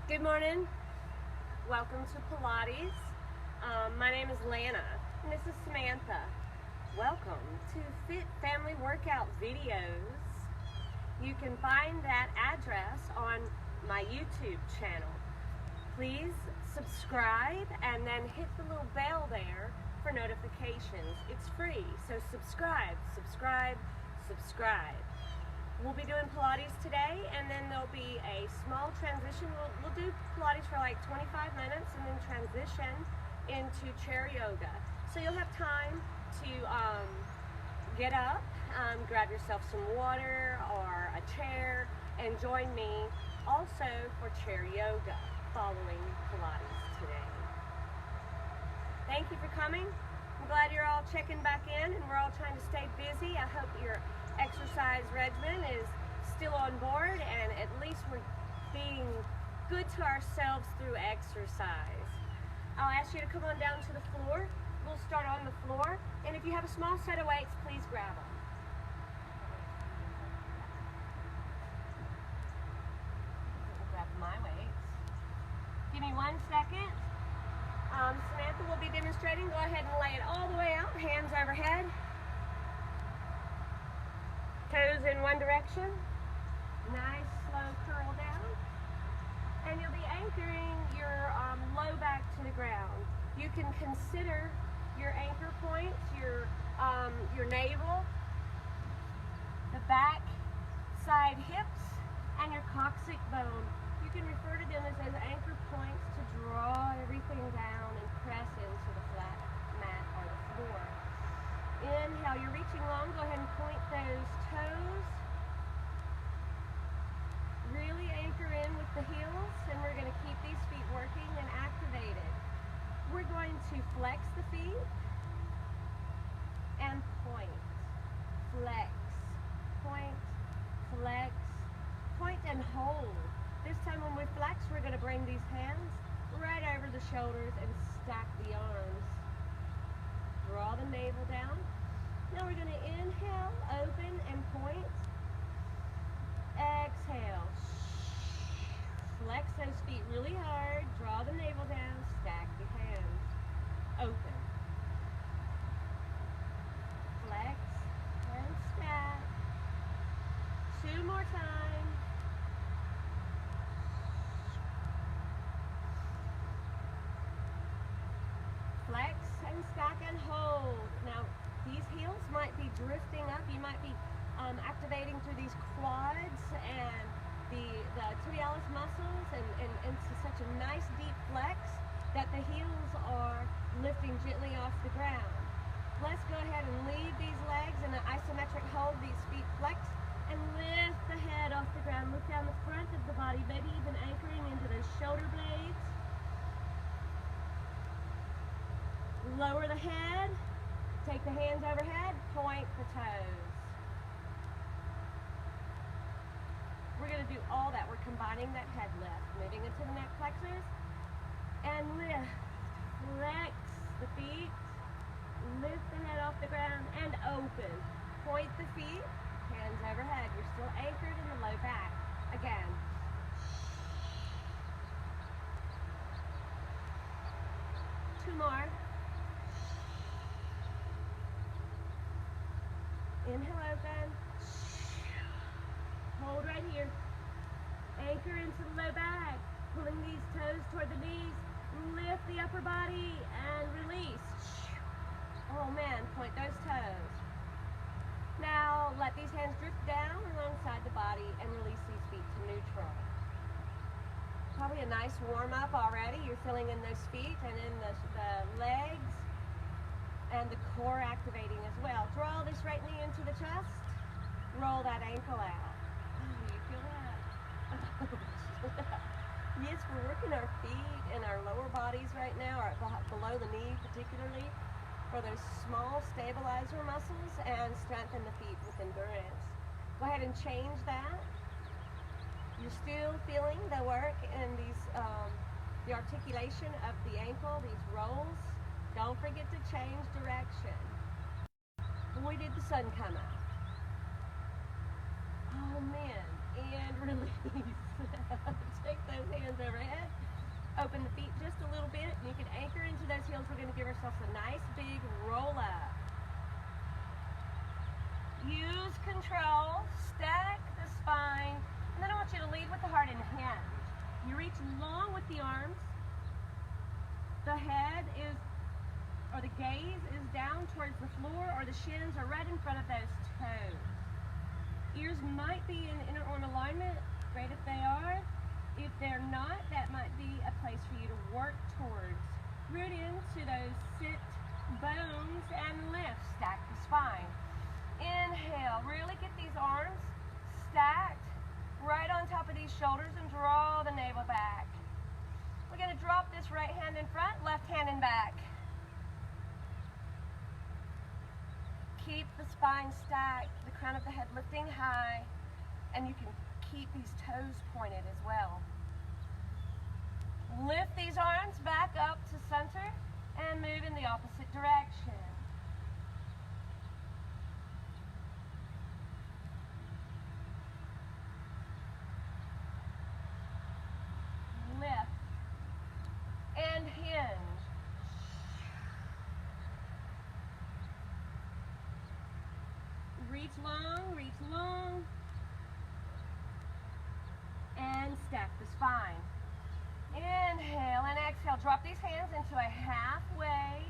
Good morning. Welcome to Pilates. My name is Lana, and this is Samantha. Welcome to Fit Family Workout Videos. You can find that address on my YouTube channel. Please subscribe and then hit the little bell there for notifications. It's free, so subscribe. We'll be doing Pilates today, and then there'll be a small transition. We'll do Pilates for like 25 minutes and then transition into chair yoga. So you'll have time to get up, grab yourself some water or a chair, and join me also for chair yoga following Pilates today. Thank you for coming. I'm glad you're all checking back in, and we're all trying to stay busy. I hope your exercise regimen is still on board, and at least we're being good to ourselves through exercise. I'll ask you to come on down to the floor. We'll start on the floor, and if you have a small set of weights, please grab them. I'll grab my weights. Give me 1 second. Samantha will be demonstrating. Go ahead and lay it all the way out, hands overhead. Toes in one direction. Nice slow curl down. And you'll be anchoring your low back to the ground. You can consider your anchor points, your navel, the back side hips, and your coccyx bone. You can refer to them as anchor points to draw everything down and press into the flat mat or the floor. Inhale, you're reaching long. Go ahead and point those toes. Really anchor in with the heels, and we're going to keep these feet working and activated. We're going to flex the feet and point, flex, point, flex, point, and hold. This time when we flex, we're going to bring these hands right over the shoulders and stack the arms. Draw the navel down. Now we're going to inhale, open, and point. Exhale. Flex those feet really hard. Draw the navel down. Stack your hands. Open. Flex and stack. 2 more times. Flex and stack and hold. Now, these heels might be drifting up. You might be activating through these quads and the tibialis muscles, and it's such a nice deep flex that the heels are lifting gently off the ground. Let's go ahead and leave these legs in an isometric hold, these feet flex, and lift the head off the ground. Look down the front of the body, maybe even anchoring into those shoulder blades. Lower the head, take the hands overhead, point the toes. We're going to do all that. We're combining that head lift, moving into the neck flexors, and lift, flex the feet, lift the head off the ground, and open. Point the feet, hands overhead. You're still anchored in the low back. Again. Two more. Inhale, open. Hold right here. Anchor into the low back. Pulling these toes toward the knees. Lift the upper body and release. Oh man, point those toes. Now let these hands drift down alongside the body and release these feet to neutral. Probably a nice warm up already. You're feeling in those feet and in the legs and the core activating as well. Draw this right knee into the chest. Roll that ankle out. Oh, you feel that? Yes, we're working our feet and our lower bodies right now, or below the knee particularly, for those small stabilizer muscles, and strengthen the feet with endurance. Go ahead and change that. You're still feeling the work in these, the articulation of the ankle, these rolls. Don't forget to change direction. Boy, did the sun come out. Oh man, and release. Take those hands overhead. almost a nice big roll up. Use control, stack the spine, and then I want you to lead with the heart and hinge. You reach long with the arms. The head is, or the gaze is down towards the floor, or the shins are right in front of those toes. Ears might be in inner arm alignment. Great if they are. If they're not, that might be a place for you to work towards. Root into those sit bones and lift. Stack the spine. Inhale. Really get these arms stacked right on top of these shoulders and draw the navel back. We're going to drop this right hand in front, left hand in back. Keep the spine stacked, the crown of the head lifting high, and you can keep these toes pointed as well. Lift these arms back up to center and move in the opposite direction. Lift and hinge. Reach long, and stack the spine. Inhale and exhale. Drop these hands into a halfway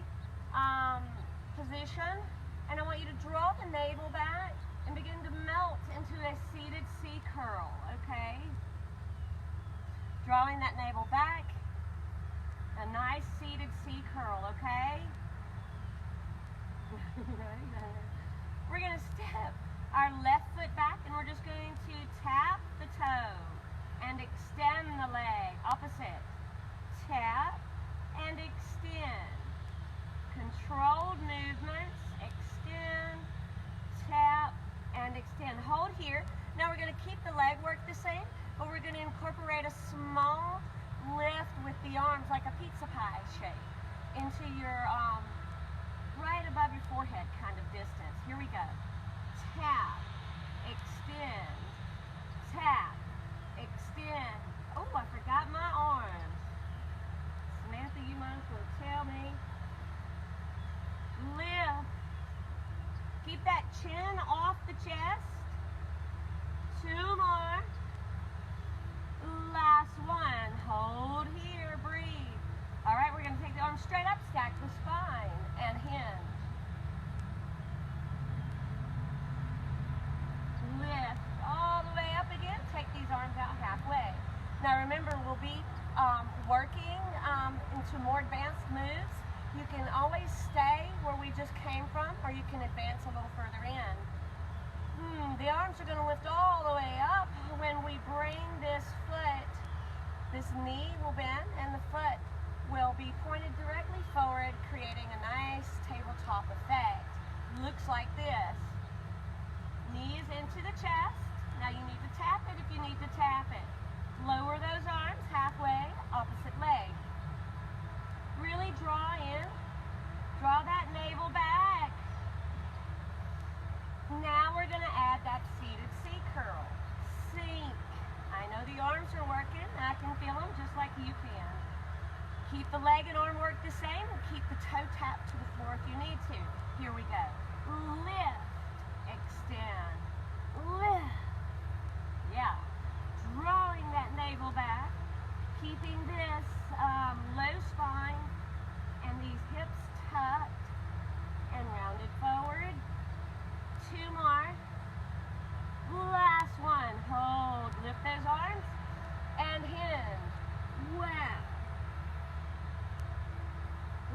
position, and I want you to draw the navel back and begin to melt into a seated C curl, okay? Drawing that navel back, a nice seated C curl, okay? We're going to step our left foot back, and we're just going to tap the toe and extend the leg. Opposite. Tap and extend. Controlled movements. Extend, tap, and extend. Hold here. Now we're going to keep the leg work the same, but we're going to incorporate a small lift with the arms like a pizza pie shape into your right above your forehead kind of distance. Here we go. Tap, extend, tap, extend. Oh, I forgot my arms. Samantha, you might as well tell me. Lift. Keep that chin off the chest. 2 more. Last one. Hold here, breathe. All right, we're going to take the arms straight up, stack the spine, and hinge. Lift all the way up again. Take these arms out halfway. Now remember, we'll be working into more advanced moves. You can always stay where we just came from, or you can advance a little further in. The arms are going to lift all the way up. When we bring this foot, this knee will bend, and the foot will be pointed directly forward, creating a nice tabletop effect. Looks like this. Knees into the chest. Now you need to tap it if you need to tap it. Lower those arms halfway, opposite leg. Really draw in. Draw that navel back. Now we're going to add that seated C curl. Sink. I know the arms are working. I can feel them just like you can. Keep the leg and arm work the same, and keep the toe tapped to the floor if you need to. Here we go. Lift. Extend, lift. Yeah, drawing that navel back, keeping this low spine and these hips tucked and rounded forward. 2 more. Last one. Hold. Lift those arms and hinge. Wow.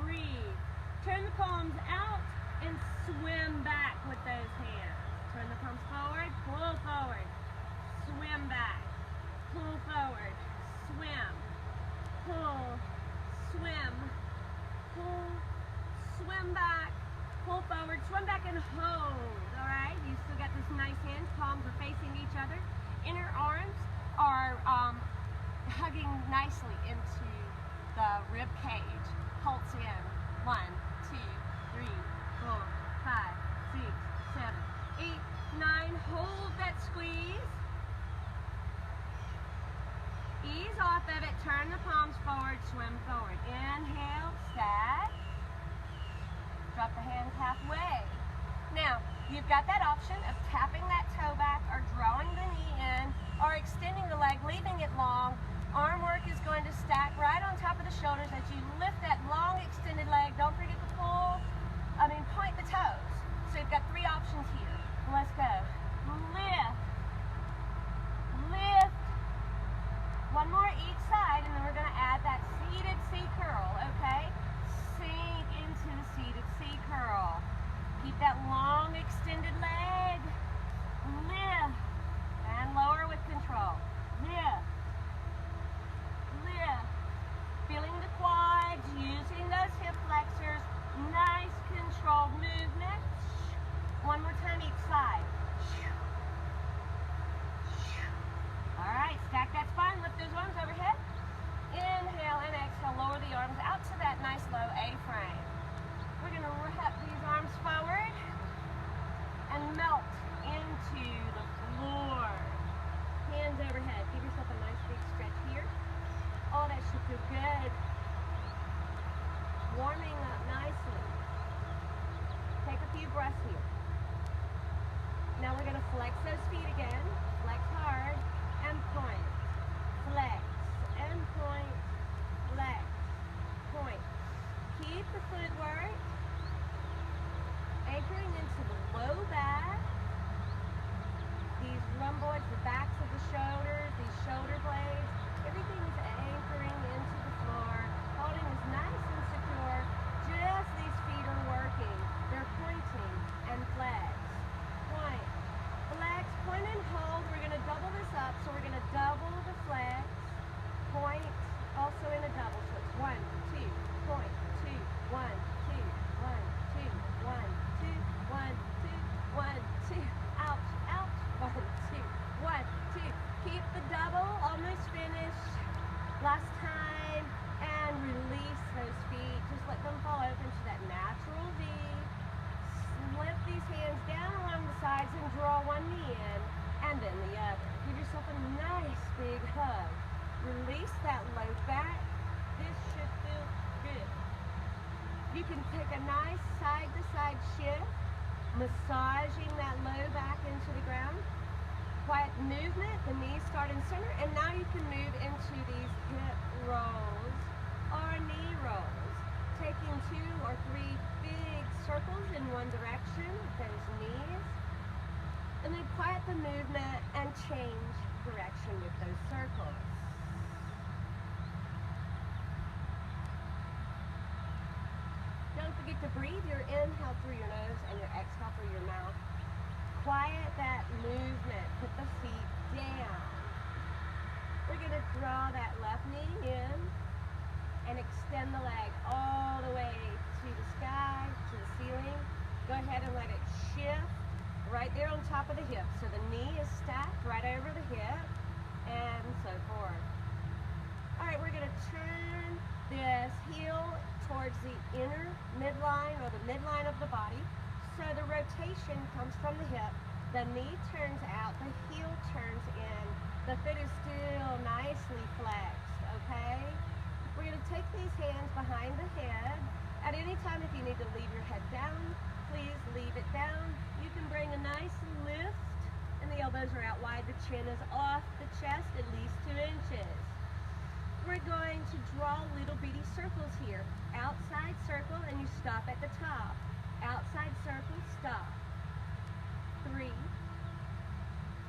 Breathe. Turn the palms out and swim back with those hands. Turn the palms forward, pull forward, swim back, pull forward, swim, pull, swim, pull, swim back, pull forward, swim back and hold, all right? You still got this nice hand, palms are facing each other. Inner arms are hugging nicely into the rib cage. Pulse in. 1, 2, 3, 4, 5, 6, 7, 8, 9. Hold that squeeze. Ease off of it. Turn the palms forward. Swim forward. Inhale. Stack. drop the hands halfway. Now, you've got that option of tapping that toe back or drawing the knee in or extending the leg, leaving it long. Arm work is going to stack right on top of the shoulders as you lift that long extended leg. Don't forget to point the toes. So you've got three options here. Let's go. Lift, lift. One more each side, and then we're going to add that seated C curl, okay? Sink into the seated C curl. Keep that long extended leg. Lift, and lower with control. Lift, lift. Feeling the quads, using those hip flexors. Nice controlled movement. One more time each side. All right, stack that spine, lift those arms overhead. Inhale and exhale, lower the arms out to that nice low A-frame. We're gonna wrap these arms forward and melt into the floor. Hands overhead. Give yourself a nice big stretch here. Oh, that should feel good. Warming up nicely. Take a few breaths here. Now we're gonna flex those feet again. Flex hard and point. Flex and point. Flex. Point. Keep the footwork anchoring into the low back. These rhomboids, the backs of the shoulders, these shoulder blades, everything is anchoring into the floor. Holding is nice and secure. Just these feet are working. They're pointing and flex. Point. Flex, point and hold. We're going to double this up, so we're going to double the flex. Point, also in a double. So it's 1, 2, point, 2, 1, 2, 1, 2, 1, 2, 1, 2, 1, 2. Ouch, ouch. 1, 2, 1, 2. Keep the double, almost finished. Last time, and release those feet. Just let them fall open to that natural V. Slip these hands down along the sides and draw one knee in, and then the other. Give yourself a nice big hug. Release that low back. This should feel good. You can take a nice side-to-side shift, massaging that low back into the ground. Quiet movement, the knees start in center, and now you can move into these hip rolls or knee rolls, taking 2 or 3 big circles in one direction with those knees, and then quiet the movement and change direction with those circles. Don't forget to breathe your inhale through your nose and your exhale through your mouth. Quiet that movement. Put the feet down. We're going to draw that left knee in and extend the leg all the way to the sky, to the ceiling. Go ahead and let it shift right there on top of the hip. So the knee is stacked right over the hip and so forth. All right, we're going to turn this heel towards the inner midline or the midline of the body. So the rotation comes from the hip, the knee turns out, the heel turns in, the foot is still nicely flexed, okay? We're going to take these hands behind the head. At any time if you need to leave your head down, please leave it down. You can bring a nice lift, and the elbows are out wide, the chin is off the chest at least 2 inches. We're going to draw little bitty circles here. Outside circle, and you stop at the top. Outside circle, stop. 3,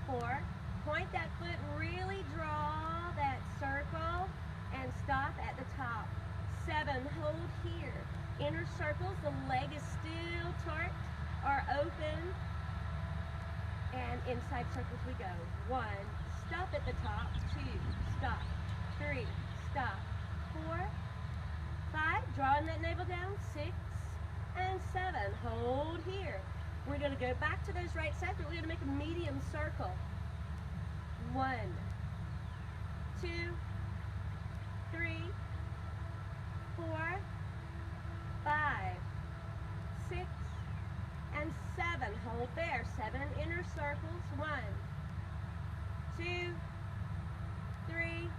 4, point that foot, really draw that circle, and stop at the top. 7, hold here. Inner circles, the leg is still torqued or open, and inside circles we go. 1, stop at the top. 2, stop. 3, stop. 4, 5, drawing that navel down. 6, and 7, hold here. We're going to go back to those right sides, but we're going to make a medium circle. 1, 2, 3, 4, 5, 6, and 7. Hold there. 7 inner circles. 1, 2, 3,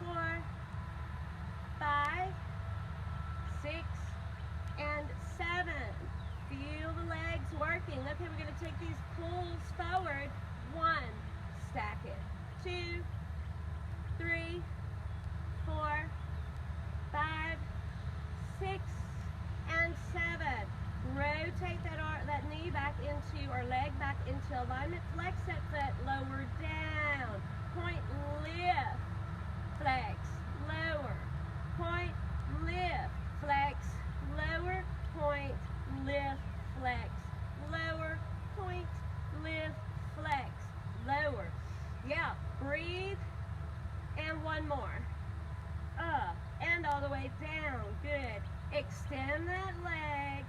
4, 5, 6, and working. Okay, we're going to take these pulls forward. 1, stack it. 2, 3, 4, 5, 6, and 7. Rotate that knee back into, or leg back into alignment. Flex that foot, lower down. Point, lift, flex, lower. Point, lift, flex, lower. Point, lift, flex, lower. Point, lift, flex, lower. Yeah, breathe. And one more. Up and all the way down. Good. Extend that leg.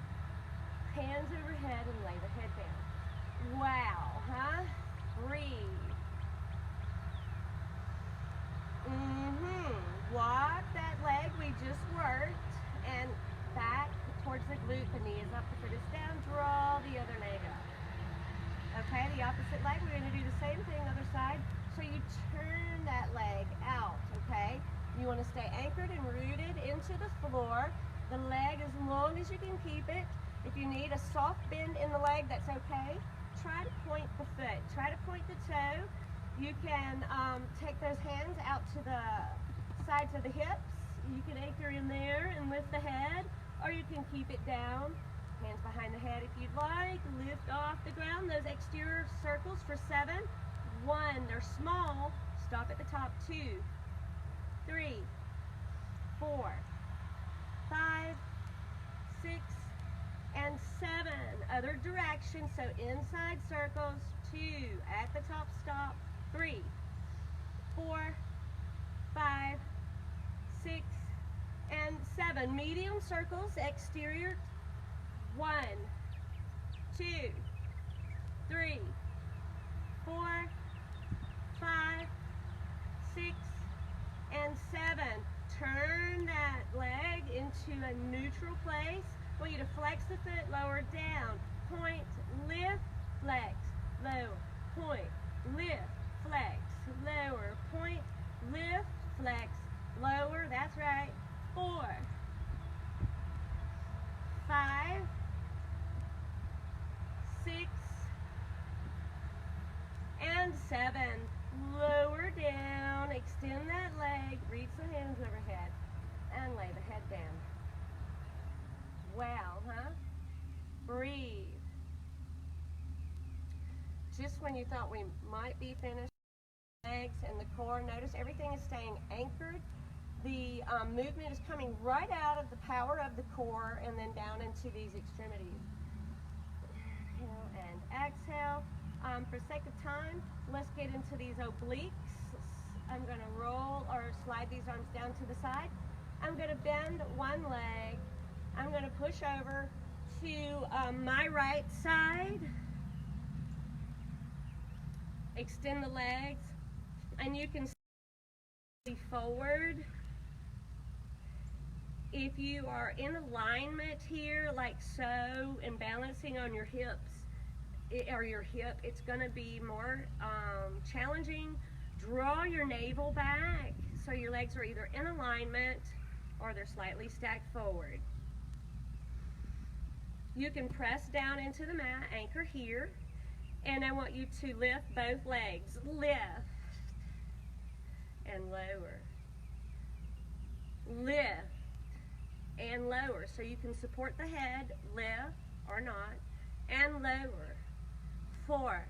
Hands overhead and lay the head down. Wow, huh? Breathe. Walk that leg we just worked and back towards the glute. The knee is up, the foot is down. Draw the other leg up. Okay, the opposite leg, we're going to do the same thing, other side. So you turn that leg out, okay? You want to stay anchored and rooted into the floor. The leg as long as you can keep it. If you need a soft bend in the leg, that's okay. Try to point the foot. Try to point the toe. You can take those hands out to the sides of the hips. You can anchor in there and lift the head, or you can keep it down. Hands behind the head if you'd like. Lift off the ground. Those exterior circles for 7. 1, they're small. Stop at the top. 2, 3, 4, 5, 6, and 7. Other direction. So inside circles. 2, at the top, stop. 3, 4, 5, 6, and 7. Medium circles, exterior. 1, 2, 3, 4, 5, 6, and 7. Turn that leg into a neutral place. I want you to flex the foot, lower down. Point, lift, flex, lower. Point, lift, flex, lower. Point, lift, flex, lower. That's right. 4, 5, 6, and 7. Lower down, extend that leg, reach the hands overhead, and lay the head down. Wow, huh? Breathe. Just when you thought we might be finished, legs and the core, notice everything is staying anchored. The movement is coming right out of the power of the core and then down into these extremities. Inhale and exhale. For sake of time, let's get into these obliques. I'm going to roll or slide these arms down to the side. I'm going to bend one leg. I'm going to push over to my right side. Extend the legs, and you can see forward. If you are in alignment here, like so, and balancing on your hips, or your hip, it's going to be more challenging. Draw your navel back so your legs are either in alignment or they're slightly stacked forward. You can press down into the mat, anchor here, and I want you to lift both legs. Lift and lower. Lift and lower. So you can support the head, lift or not, and lower. 4,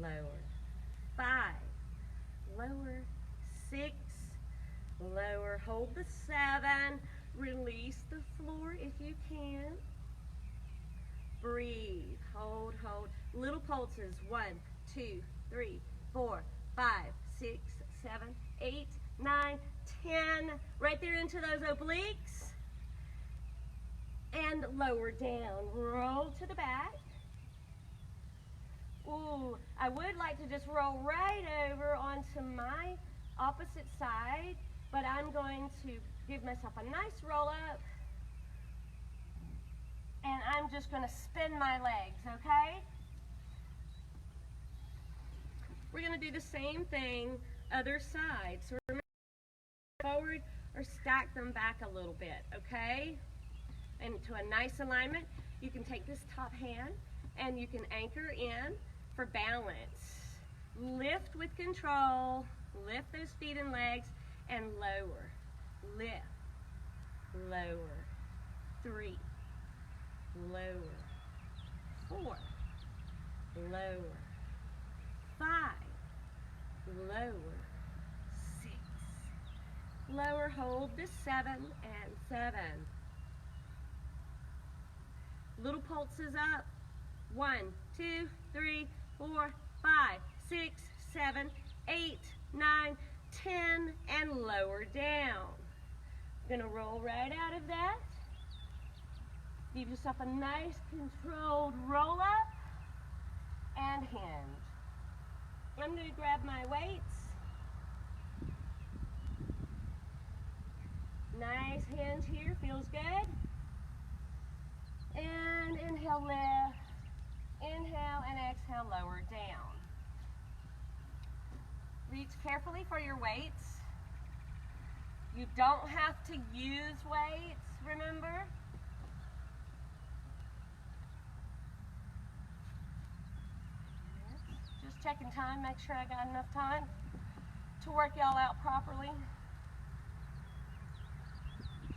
lower. 5, lower. 6, lower. Hold the 7. Release the floor if you can. Breathe. Hold, hold. Little pulses. 1, 2, 3, 4, 5, 6, 7, 8, 9, 10. Right there into those obliques. And lower down. Roll to the back. Ooh, I would like to just roll right over onto my opposite side, but I'm going to give myself a nice roll up, and I'm just going to spin my legs, okay? We're going to do the same thing other side. So remember, forward or stack them back a little bit, okay? And to a nice alignment. You can take this top hand And you can anchor in for balance. Lift with control, lift those feet and legs, and lower. Lift, lower, 3, lower, 4, lower, 5, lower, 6, lower, hold this 7 and 7. Little pulses up. 1, 2, 3, 4, 5, 6, 7, 8, 9, 10, and lower down. Gonna roll right out of that. Give yourself a nice controlled roll up and hinge. I'm gonna grab my weights. Nice hinge here, feels good. And inhale, lift. Inhale and exhale, lower down. Reach carefully for your weights. You don't have to use weights, remember? Just checking time, make sure I got enough time to work y'all out properly.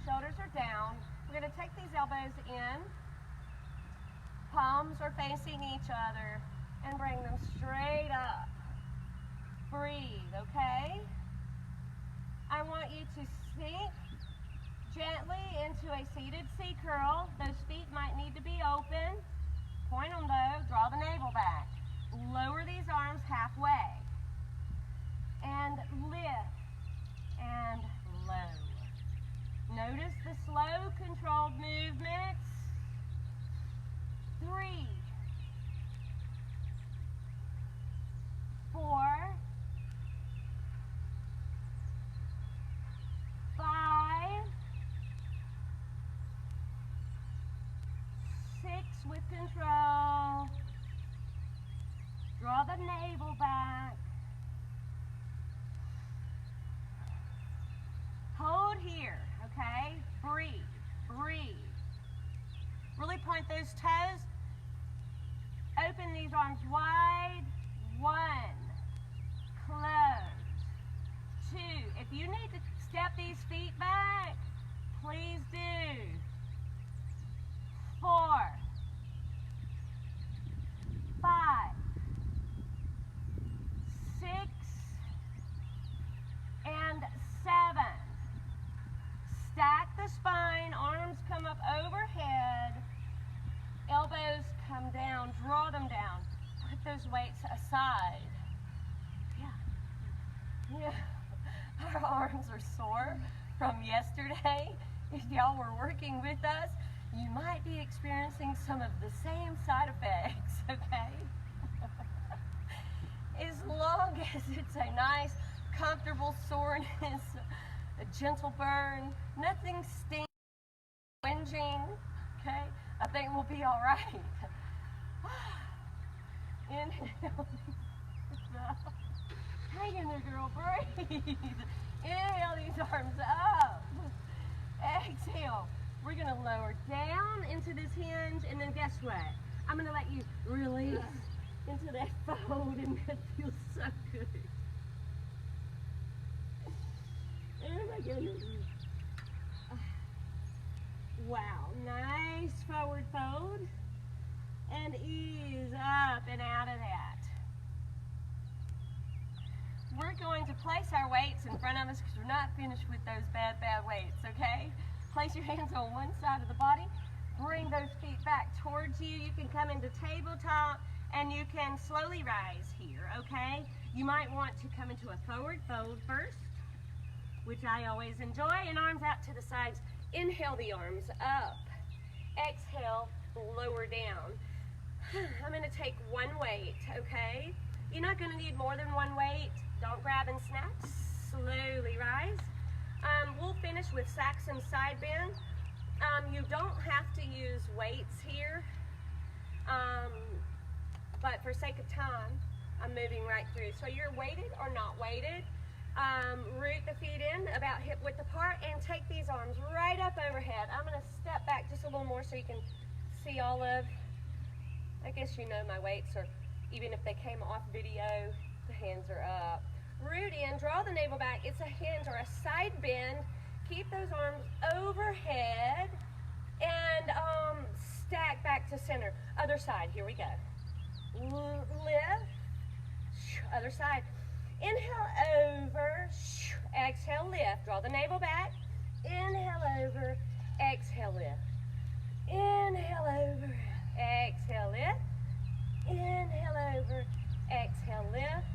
Shoulders are down. We're going to take these elbows in. Palms are facing each other and bring them straight up. Breathe, okay? I want you to sink gently into a seated C curl. Those feet might need to be open. Point them though, draw the navel back. Lower these arms halfway. And lift and lower. Notice the slow, controlled movements. 3, 4, 5, 6 with control. Draw the navel back. Hold here, okay? Breathe, breathe. Really point those toes. Open these arms wide. 1, close. 2, if you need to step these feet back, please do. 4, 5, 6, and 7. Stack the spine, arms come up overhead, elbows come down, draw them down. Put those weights aside. Yeah. Our arms are sore from yesterday. If y'all were working with us, you might be experiencing some of the same side effects, okay? As long as it's a nice, comfortable soreness, a gentle burn, nothing stings, whinging, okay? I think we'll be all right. Inhale. Hang in there, girl, breathe. Inhale these arms up. Exhale. We're gonna lower down into this hinge, and then guess what? I'm gonna let you release into that fold, and that feels so good. Oh my goodness. Wow, nice forward fold, and ease up and out of that. We're going to place our weights in front of us because we're not finished with those bad weights, okay? Place your hands on one side of the body. Bring those feet back towards you. You can come into tabletop and you can slowly rise here, okay? You might want to come into a forward fold first, which I always enjoy, and arms out to the sides. Inhale the arms up. Exhale, lower down. I'm going to take one weight, okay? You're not going to need more than one weight. Don't grab and snatch. Slowly rise. We'll finish with Saxon side bend. You don't have to use weights here, but for sake of time, I'm moving right through. So you're weighted or not weighted. Root the feet in about hip width apart and take these arms right up overhead. I'm going to step back just a little more so you can see all of I guess you know my weights are, even if they came off video, the hands are up. Root in, draw the navel back. It's a hinge or a side bend. Keep those arms overhead and stack back to center. Other side, here we go. Lift, other side. Inhale over, exhale lift. Draw the navel back. Inhale over, exhale lift. Inhale over, exhale lift. Inhale over, exhale lift.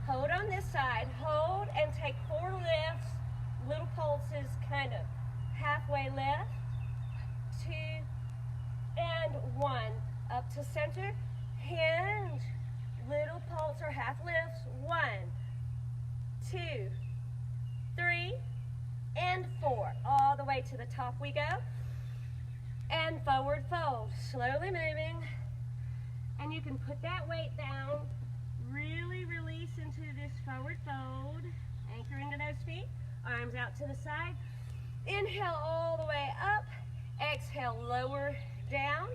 Hold on this side, hold and take 4 lifts, little pulses, kind of halfway lift, 2, and 1. Up to center, hinge, little pulse or half lifts, 1, 2, 3, and 4. All the way to the top we go. And forward fold, slowly moving. And you can put that weight down, really release into this forward fold. Anchor into those feet, arms out to the side. Inhale all the way up, exhale, lower down.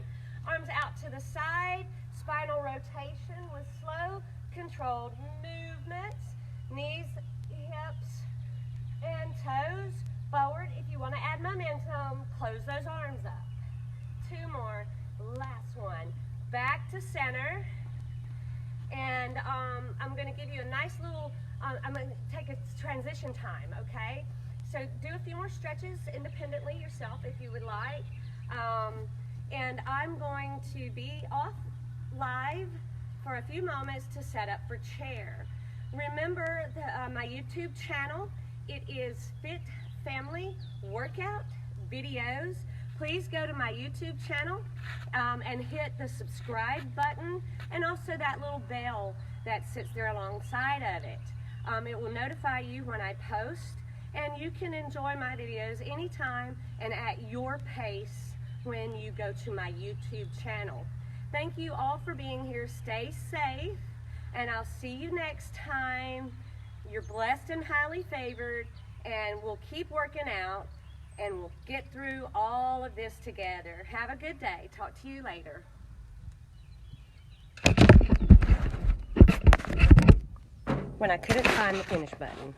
Arms out to the side, spinal rotation with slow, controlled movements. Knees, hips, and toes forward. If you want to add momentum, close those arms up. 2 more, last one. Back to center. And I'm going to give you a nice little, I'm going to take a transition time, okay? So do a few more stretches independently yourself if you would like. And I'm going to be off live for a few moments to set up for chair. Remember my YouTube channel, it is Fit Family Workout Videos. Please go to my YouTube channel and hit the subscribe button and also that little bell that sits there alongside of it. It will notify you when I post, and you can enjoy my videos anytime and at your pace when you go to my YouTube channel. Thank you all for being here. Stay safe, and I'll see you next time. You're blessed and highly favored, and we'll keep working out, and we'll get through all of this together. Have a good day. Talk to you later. When I couldn't find the finish button.